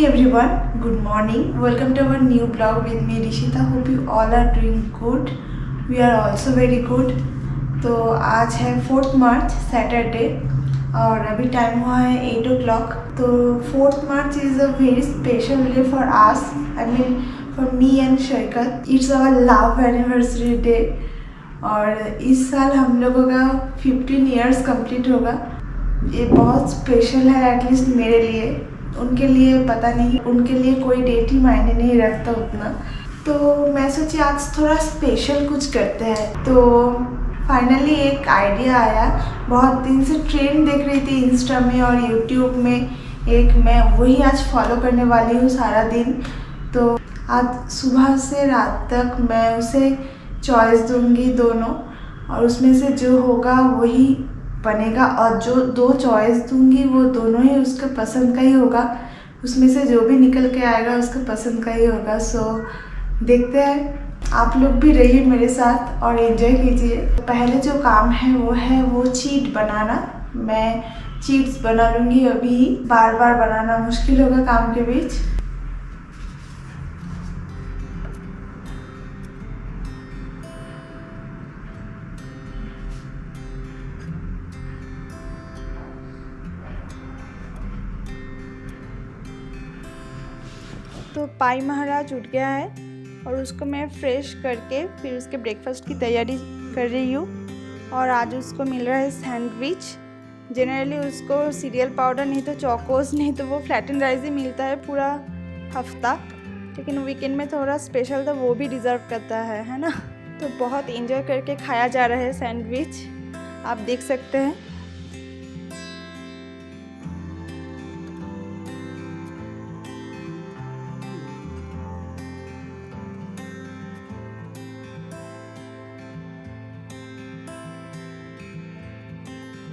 everyone, good morning. Welcome to our new blog with me Rishita. Hope you all are doing good. We are also very good. तो आज है 4th मार्च Saturday और अभी time हुआ है 8 o'clock. तो 4th March is a very special day for us. I mean for me and Sharkat. It's our love anniversary day और इस साल हम लोगों का 15 ईयर्स कंप्लीट होगा. ये बहुत स्पेशल है एटलीस्ट मेरे लिए. उनके लिए पता नहीं, उनके लिए कोई डेट ही मायने नहीं रखता उतना. तो मैं सोची आज थोड़ा स्पेशल कुछ करते हैं. तो फाइनली एक आइडिया आया. बहुत दिन से ट्रेंड देख रही थी इंस्टा में और यूट्यूब में. एक मैं वही आज फॉलो करने वाली हूँ सारा दिन. तो आज सुबह से रात तक मैं उसे चॉइस दूँगी दोनों और उसमें से जो होगा वही बनेगा. और जो 2 चॉइस दूंगी वो दोनों ही उसके पसंद का ही होगा. उसमें से जो भी निकल के आएगा उसके पसंद का ही होगा. सो देखते हैं. आप लोग भी रहिए मेरे साथ और एंजॉय कीजिए. पहले जो काम है वो चीट बनाना. मैं चीट्स बना लूँगी अभी. बार बार बनाना मुश्किल होगा काम के बीच. तो पाई महाराज उठ गया है और उसको मैं फ्रेश करके फिर उसके ब्रेकफास्ट की तैयारी कर रही हूँ. और आज उसको मिल रहा है सैंडविच. जनरली उसको सीरियल पाउडर नहीं तो चोकोस नहीं तो वो फ्लैटन राइस ही मिलता है पूरा हफ्ता. लेकिन वीकेंड में थोड़ा स्पेशल तो वो भी डिज़र्व करता है ना. तो बहुत एंजॉय करके खाया जा रहा है सैंडविच. आप देख सकते हैं.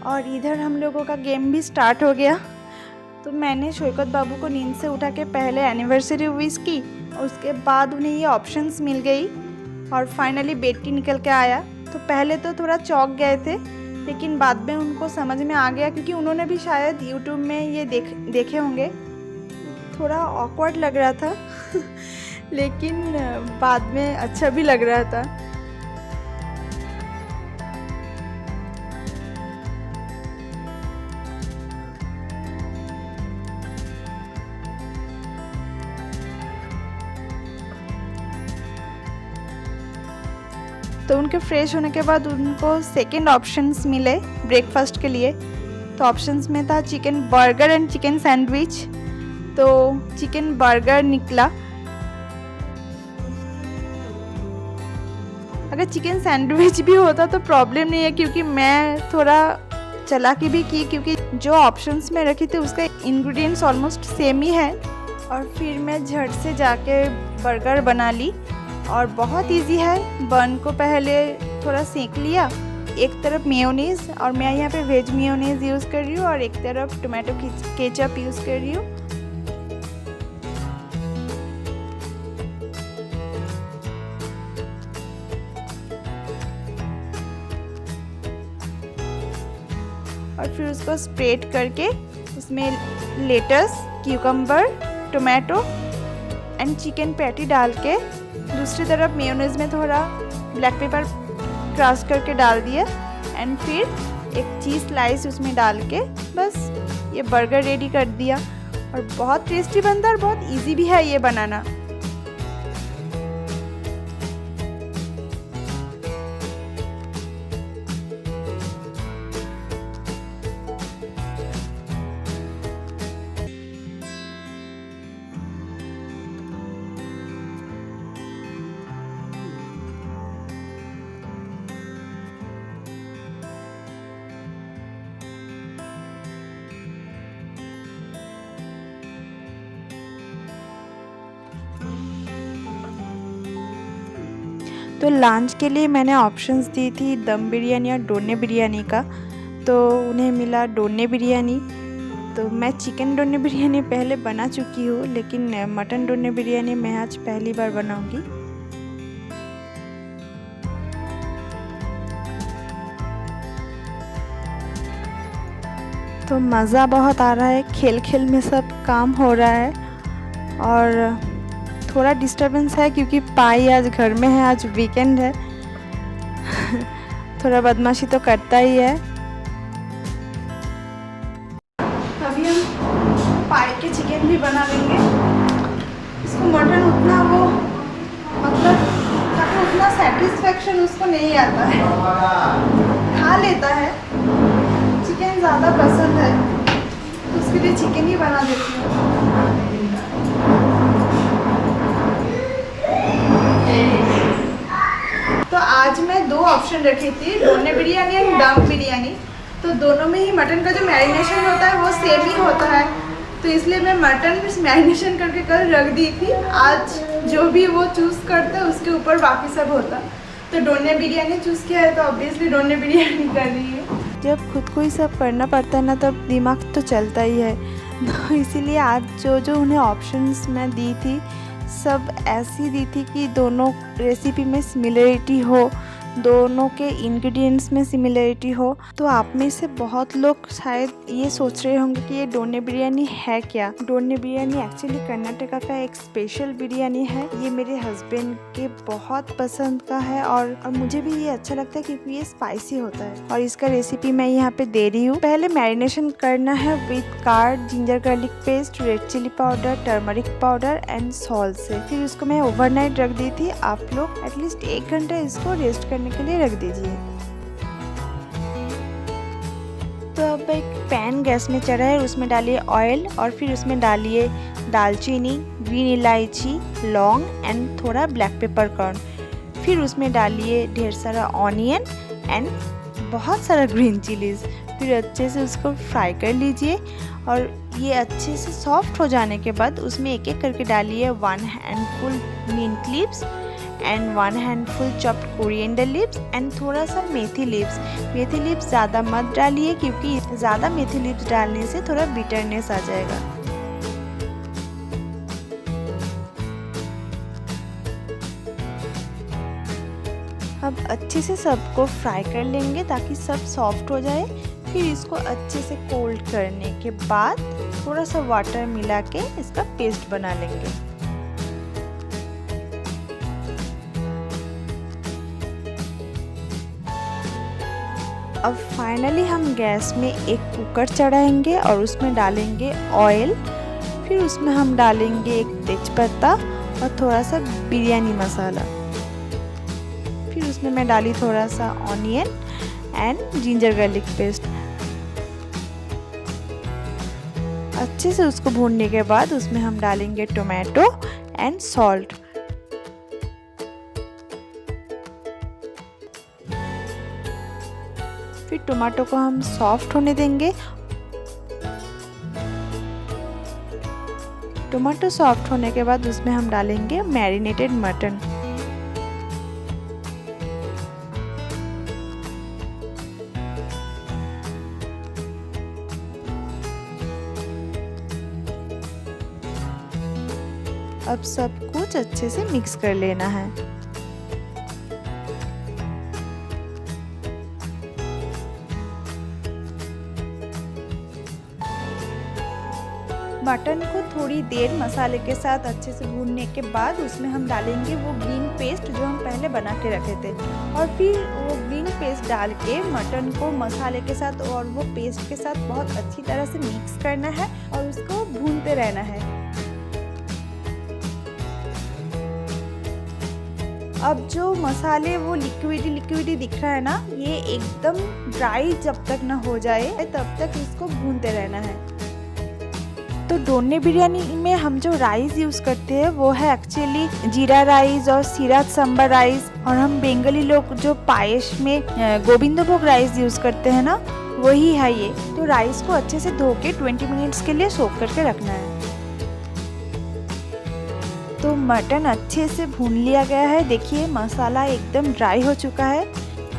और इधर हम लोगों का गेम भी स्टार्ट हो गया. तो मैंने शौकत बाबू को नींद से उठा के पहले एनिवर्सरी विश की और उसके बाद उन्हें ये ऑप्शंस मिल गई और फाइनली बेटी निकल के आया. तो पहले तो थोड़ा चौंक गए थे लेकिन बाद में उनको समझ में आ गया क्योंकि उन्होंने भी शायद यूट्यूब में ये देखे होंगे. थोड़ा ऑकवर्ड लग रहा था लेकिन बाद में अच्छा भी लग रहा था. तो उनके फ्रेश होने के बाद उनको सेकंड ऑप्शंस मिले ब्रेकफास्ट के लिए. तो ऑप्शंस में था chicken burger and chicken sandwich. तो चिकन बर्गर निकला. अगर चिकन सैंडविच भी होता तो प्रॉब्लम नहीं है क्योंकि मैं थोड़ा चालाकी भी की क्योंकि जो ऑप्शंस में रखी थी उसका इंग्रेडिएंट्स ऑलमोस्ट सेम ही है. और फिर मैं झट से जाके बर्गर बना ली और बहुत इजी है. बन को पहले थोड़ा सेक लिया. एक तरफ मेयोनीज़ और मैं यहाँ पे वेज मेयोनीज़ यूज़ कर रही हूँ और एक तरफ टोमेटो केचप यूज़ कर रही हूँ. और फिर उसको स्प्रेड करके उसमें lettuce, cucumber, tomato and chicken patty डाल के दूसरी तरफ मेयोनीज में थोड़ा ब्लैक पेपर क्रश करके डाल दिया एंड फिर एक चीज़ स्लाइस उसमें डाल के बस ये बर्गर रेडी कर दिया. और बहुत टेस्टी बनता है और बहुत इजी भी है ये बनाना. तो लंच के लिए मैंने ऑप्शंस दी थी दम बिरयानी और डोने बिरयानी का. तो उन्हें मिला डोने बिरयानी. तो मैं चिकन डोने बिरयानी पहले बना चुकी हूँ लेकिन मटन डोने बिरयानी मैं आज पहली बार बनाऊँगी. तो मज़ा बहुत आ रहा है. खेल खेल में सब काम हो रहा है. और थोड़ा डिस्टरबेंस है क्योंकि पाई आज घर में है, आज वीकेंड है। थोड़ा बदमाशी तो करता ही है। अभी हम पाई के चिकन भी बना लेंगे। इसको मटन उतना वो मतलब उतना सेटिस्फेक्शन उसको नहीं आता है, खा लेता है, चिकन ज़्यादा पसंद है तो उसके लिए चिकन ही बना देती हूँ। तो आज मैं 2 ऑप्शन रखी थी, डोने बिरयानी और दम बिरयानी। तो दोनों में ही मटन का जो मैरिनेशन होता है वो सेम ही होता है, तो इसलिए मैं मटन मैरिनेशन करके कल रख दी थी। आज जो भी वो चूज़ करता है उसके ऊपर बाकी सब होता। तो डोने बिरयानी चूज़ किया है तो ऑब्वियसली डोने बिरयानी कर रही है। जब खुद को ही सब करना पड़ता है ना, तब दिमाग तो चलता ही है। तो इसीलिए आज जो उन्हें ऑप्शंस मैं दी थी सब ऐसी दी थी कि दोनों रेसिपी में सिमिलरिटी हो, दोनों के इंग्रेडिएंट्स में सिमिलरिटी हो। तो आप में से बहुत लोग शायद ये सोच रहे होंगे कि ये डोने बिरयानी है क्या। डोने बिरयानी एक्चुअली कर्नाटका का एक स्पेशल बिरयानी है। ये मेरे हस्बैंड के बहुत पसंद का है और मुझे भी ये अच्छा लगता है क्योंकि ये स्पाइसी होता है। और इसका रेसिपी मैं यहाँ पे दे रही हूँ। पहले मैरिनेशन करना है with curd, ginger garlic paste, red chilli powder, turmeric powder and salt से। फिर उसको मैं ओवरनाइट रख दी थी। आप लोग एटलीस्ट 1 घंटा इसको रेस्ट करने के लिए रख दीजिए। तो अब एक पैन गैस में चढ़ा है, उसमें डालिए ऑयल और फिर उसमें डालिए दालचीनी, ग्रीन इलायची, लौंग एंड थोड़ा ब्लैक पेपर कॉर्न। फिर उसमें डालिए ढेर सारा ऑनियन एंड बहुत सारा ग्रीन चिलीज। फिर अच्छे से उसको फ्राई कर लीजिए और ये अच्छे से सॉफ्ट हो जाने के बाद उसमें एक एक करके डालिए 1 handful mint leaves and 1 handful chopped coriander leaves and थोड़ा सा मेथी लीव्स। मेथी लीव्स ज़्यादा मत डालिए क्योंकि ज़्यादा मेथी लीव्स डालने से थोड़ा बिटरनेस आ जाएगा। अब अच्छे से सबको फ्राई कर लेंगे ताकि सब सॉफ्ट हो जाए। फिर इसको अच्छे से कोल्ड करने के बाद थोड़ा सा वाटर मिला के इसका पेस्ट बना लेंगे। अब फाइनली हम गैस में एक कुकर चढ़ाएंगे और उसमें डालेंगे ऑयल। फिर उसमें हम डालेंगे एक तेजपत्ता और थोड़ा सा बिरयानी मसाला। फिर उसमें मैं डाली थोड़ा सा onion and ginger garlic paste. अच्छे से उसको भूनने के बाद उसमें हम डालेंगे टोमेटो एंड सॉल्ट। फिर टोमेटो को हम सॉफ्ट होने देंगे। टोमेटो सॉफ्ट होने के बाद उसमें हम डालेंगे मैरिनेटेड मटन। अब सब कुछ अच्छे से मिक्स कर लेना है। मटन को थोड़ी देर मसाले के साथ अच्छे से भूनने के बाद उसमें हम डालेंगे वो ग्रीन पेस्ट जो हम पहले बना के रखे थे। और फिर वो ग्रीन पेस्ट डाल के मटन को मसाले के साथ और वो पेस्ट के साथ बहुत अच्छी तरह से मिक्स करना है और उसको भूनते रहना है। अब जो मसाले वो लिक्विडी दिख रहा है ना, ये एकदम ड्राई जब तक ना हो जाए तब तक इसको भूनते रहना है। तो डोने बिरयानी में हम जो राइस यूज़ करते हैं वो है एक्चुअली जीरा राइस और सीरा सांबर राइस। और हम बंगाली लोग जो पायस में गोविंदभोग राइस यूज़ करते हैं ना, वही है ये। तो राइस को अच्छे से धो के 20 मिनट्स के लिए सोक करके रखना है। तो मटन अच्छे से भून लिया गया है। देखिए मसाला एकदम ड्राई हो चुका है।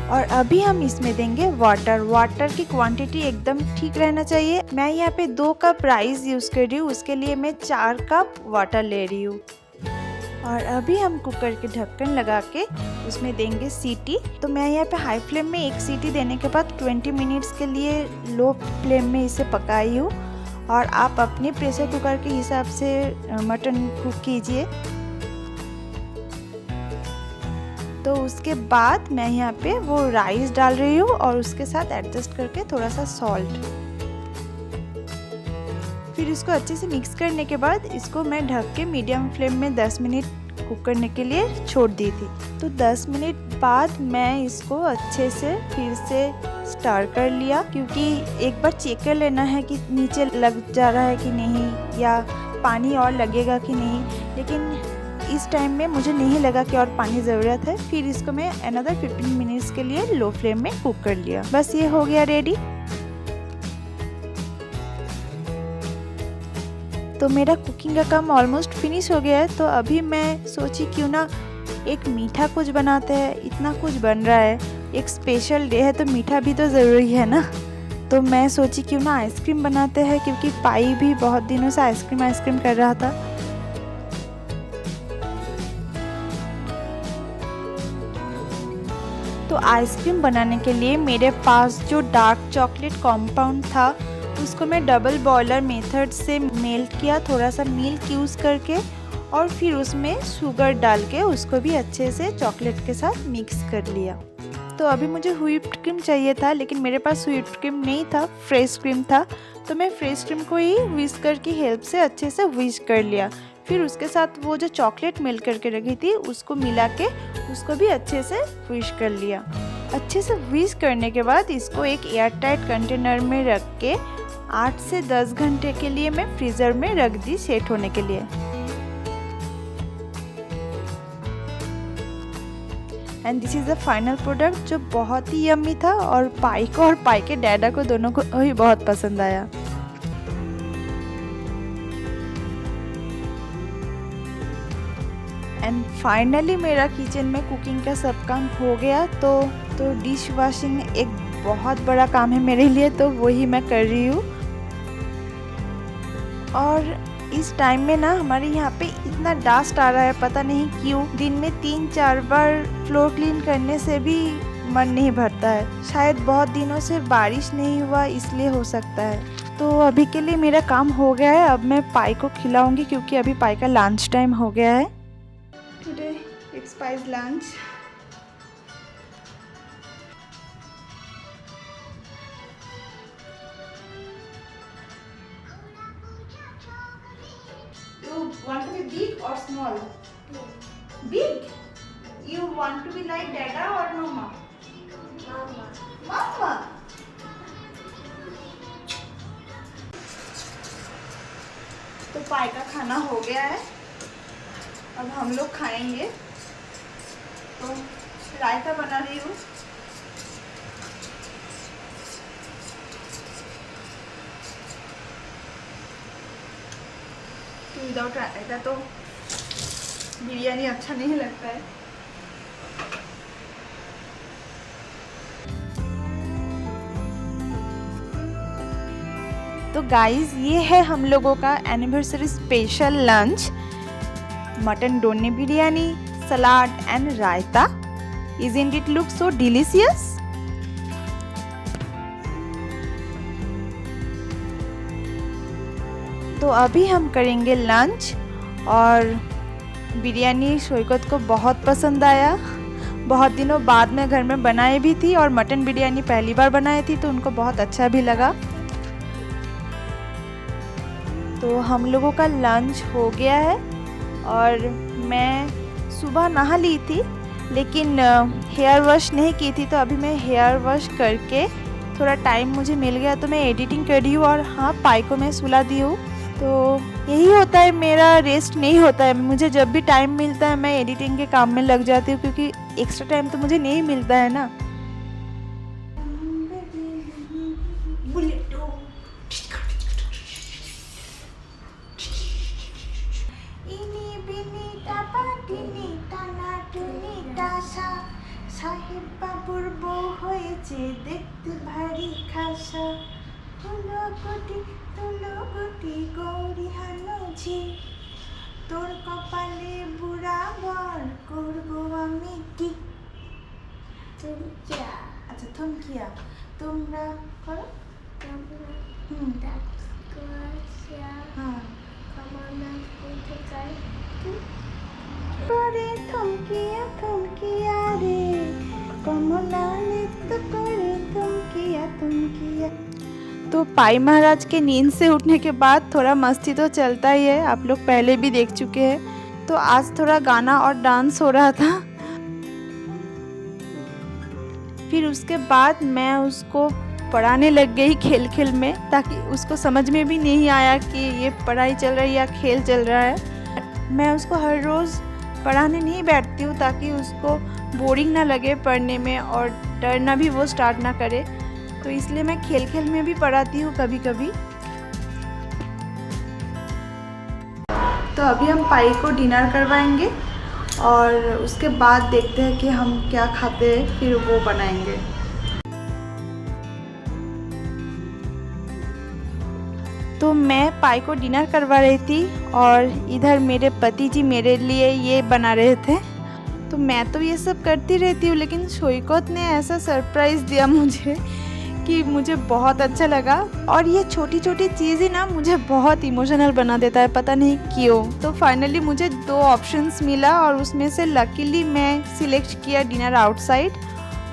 और अभी हम इसमें देंगे वाटर की क्वांटिटी एकदम ठीक रहना चाहिए। मैं यहाँ पे 2 कप राइस यूज़ कर रही हूँ, उसके लिए मैं 4 कप वाटर ले रही हूँ। और अभी हम कुकर के ढक्कन लगा के उसमें देंगे सीटी। तो मैं यहाँ पे हाई फ्लेम में 1 सीटी देने के बाद 20 मिनट्स के लिए लो फ्लेम में इसे पकाई हूँ। और आप अपने प्रेशर कुकर के हिसाब से मटन कुक कीजिए। तो उसके बाद मैं यहाँ पे वो राइस डाल रही हूँ और उसके साथ एडजस्ट करके थोड़ा सा सॉल्ट। फिर इसको अच्छे से मिक्स करने के बाद इसको मैं ढक के मीडियम फ्लेम में 10 मिनट कुक करने के लिए छोड़ दी थी। तो 10 मिनट बाद मैं इसको अच्छे से फिर से स्टर कर लिया, क्योंकि एक बार चेक कर लेना है कि नीचे लग जा रहा है कि नहीं या पानी और लगेगा कि नहीं। लेकिन इस टाइम में मुझे नहीं लगा कि और पानी ज़रूरत है। फिर इसको मैं अनदर 15 मिनट्स के लिए लो फ्लेम में कुक कर लिया। बस ये हो गया रेडी। तो मेरा कुकिंग का काम ऑलमोस्ट फिनिश हो गया है। तो अभी मैं सोची क्यों ना एक मीठा कुछ बनाते हैं, इतना कुछ बन रहा है, एक स्पेशल डे है तो मीठा भी तो ज़रूरी है ना। तो मैं सोची क्यों ना आइसक्रीम बनाते हैं, क्योंकि पाई भी बहुत दिनों से आइसक्रीम कर रहा था। तो आइसक्रीम बनाने के लिए मेरे पास जो डार्क चॉकलेट कॉम्पाउंड था उसको मैं डबल बॉयलर मेथड से मेल्ट किया, थोड़ा सा मिल्क यूज़ करके, और फिर उसमें शुगर डाल के उसको भी अच्छे से चॉकलेट के साथ मिक्स कर लिया। तो अभी मुझे व्हिप्ड क्रीम चाहिए था, लेकिन मेरे पास व्हिप्ड क्रीम नहीं था, फ्रेश क्रीम था। तो मैं फ्रेश क्रीम को ही व्हिस्कर की हेल्प से अच्छे से व्हिस्क कर लिया। फिर उसके साथ वो जो चॉकलेट मेल्ट करके रखी थी उसको मिला के उसको भी अच्छे से व्हिस्क कर लिया। अच्छे से व्हिस्क करने के बाद इसको एक एयर टाइट कंटेनर में रख के 8 से 10 घंटे के लिए मैं फ्रीज़र में रख दी सेट होने के लिए। And this is the final product, जो बहुत ही यम्मी था और पाई को और पाई के डैडा को दोनों को ही बहुत पसंद आया। एंड फाइनली मेरा किचन में कुकिंग का सब काम हो गया। तो डिश वॉशिंग एक बहुत बड़ा काम है मेरे लिए, तो वही मैं कर रही हूँ। और इस टाइम में ना हमारे यहाँ पे इतना डस्ट आ रहा है, पता नहीं क्यों। दिन में 3-4 बार फ्लोर क्लीन करने से भी मन नहीं भरता है। शायद बहुत दिनों से बारिश नहीं हुआ इसलिए हो सकता है। तो अभी के लिए मेरा काम हो गया है। अब मैं पाई को खिलाऊंगी, क्योंकि अभी पाई का लंच टाइम हो गया है। Today it's pies lunch. Want to be big or small? Big. You want to be like Dada or Mama? Mama. Mama. तो पाई का खाना हो गया है, अब हम लोग खाएंगे। तो रायता बना रही हूँ। विदाउट रायता तो बिरयानी अच्छा नहीं लगता है। तो गाइस, ये है हम लोगों का anniversary special lunch. Mutton donne biryani, salad and raita. Isn't it look so delicious? तो अभी हम करेंगे लंच। और बिरयानी शौकत को बहुत पसंद आया। बहुत दिनों बाद में घर में बनाई भी थी, और मटन बिरयानी पहली बार बनाई थी तो उनको बहुत अच्छा भी लगा। तो हम लोगों का लंच हो गया है। और मैं सुबह नहा ली थी, लेकिन हेयर वॉश नहीं की थी। तो अभी मैं हेयर वॉश करके थोड़ा टाइम मुझे मिल गया तो मैं एडिटिंग कर रही हूँ। और हाँ, पाई को मैं सुला दी हूँ। तो यही होता है, मेरा रेस्ट नहीं होता है। मुझे जब भी टाइम मिलता है मैं एडिटिंग के काम में लग जाती हूँ, क्योंकि एक्स्ट्रा टाइम तो मुझे नहीं मिलता है ना। সাহেব বাবুর বউ হয়েছে দেখতে ভারী খাসা, তুলো গটি গৌরী হানুঝি, তোর কপালে বুড়া বর করবো আমি কি। আচ্ছা থমকিয়া তোমরা করো। तो पाई महाराज के नींद से उठने के बाद थोड़ा मस्ती तो चलता ही है, आप लोग पहले भी देख चुके हैं। तो आज थोड़ा गाना और डांस हो रहा था। फिर उसके बाद मैं उसको पढ़ाने लग गई खेल खेल में, ताकि उसको समझ में भी नहीं आया कि ये पढ़ाई चल रही है या खेल चल रहा है। मैं उसको हर रोज़ पढ़ाने नहीं बैठती हूँ ताकि उसको बोरिंग ना लगे पढ़ने में और डरना भी वो स्टार्ट ना करे, तो इसलिए मैं खेल खेल में भी पढ़ाती हूँ कभी कभी। तो अभी हम पाई को डिनर करवाएंगे और उसके बाद देखते हैं कि हम क्या खाते हैं, फिर वो बनाएंगे। तो मैं पाई को डिनर करवा रही थी और इधर मेरे पति जी मेरे लिए ये बना रहे थे। तो मैं तो ये सब करती रहती हूँ, लेकिन शोइकोत ने ऐसा सरप्राइज़ दिया मुझे कि मुझे बहुत अच्छा लगा। और ये छोटी छोटी चीज़ें ना मुझे बहुत इमोशनल बना देता है, पता नहीं क्यों। तो फाइनली मुझे 2 ऑप्शंस मिला और उसमें से लकीली मैं सिलेक्ट किया डिनर आउटसाइड।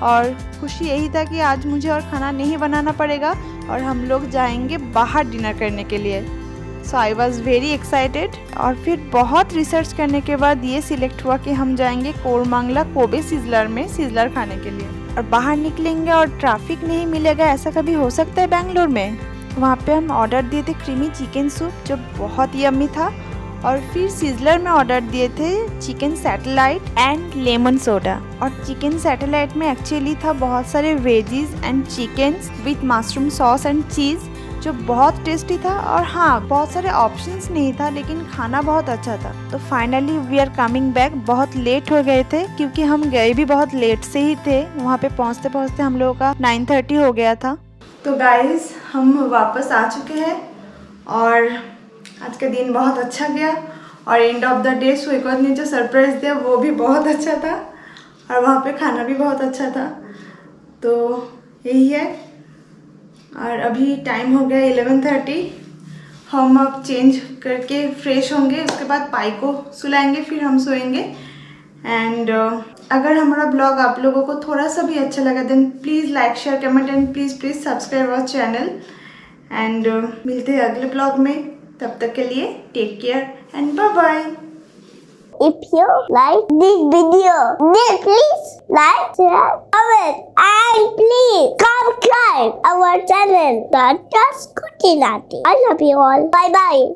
और खुशी यही था कि आज मुझे और खाना नहीं बनाना पड़ेगा और हम लोग जाएंगे बाहर डिनर करने के लिए। सो आई वॉज वेरी एक्साइटेड। और फिर बहुत रिसर्च करने के बाद ये सिलेक्ट हुआ कि हम जाएंगे कोरमांगला कोबे सिजलर में सिजलर खाने के लिए। और बाहर निकलेंगे और ट्रैफिक नहीं मिलेगा, ऐसा कभी हो सकता है बेंगलोर में। वहाँ पे हम ऑर्डर दिए थे क्रीमी चिकन सूप जो बहुत यम्मी था। और फिर सिजलर में ऑर्डर दिए थे chicken satellite and lemon soda. और चिकन सैटेलाइट में एक्चुअली था बहुत सारे veggies and chicken with mushroom sauce and cheese जो बहुत टेस्टी था। और हाँ, बहुत सारे ऑप्शंस नहीं था, लेकिन खाना बहुत अच्छा था। तो finally we are coming back. बहुत लेट हो गए थे क्योंकि हम गए भी बहुत लेट से ही थे। वहाँ पे पहुँचते पहुँचते हम लोगों का 9:30 हो गया था। तो गाइज हम वापस आ चुके हैं और आज का दिन बहुत अच्छा गया। और एंड ऑफ द डे शोइकोत ने जो सरप्राइज़ दिया वो भी बहुत अच्छा था और वहाँ पे खाना भी बहुत अच्छा था। तो यही है। और अभी टाइम हो गया 11:30। हम अब चेंज करके फ्रेश होंगे, उसके बाद पाई को सुलाएंगे, फिर हम सोएंगे। एंड अगर हमारा ब्लॉग आप लोगों को थोड़ा सा भी अच्छा लगा then please like share comment and please subscribe our channel. And मिलते हैं अगले ब्लॉग में, तब तक के लिए take care and bye bye. If you like this video, then please like, share, comment, and please subscribe our channel. Not just Kutinati. I love you all. Bye bye.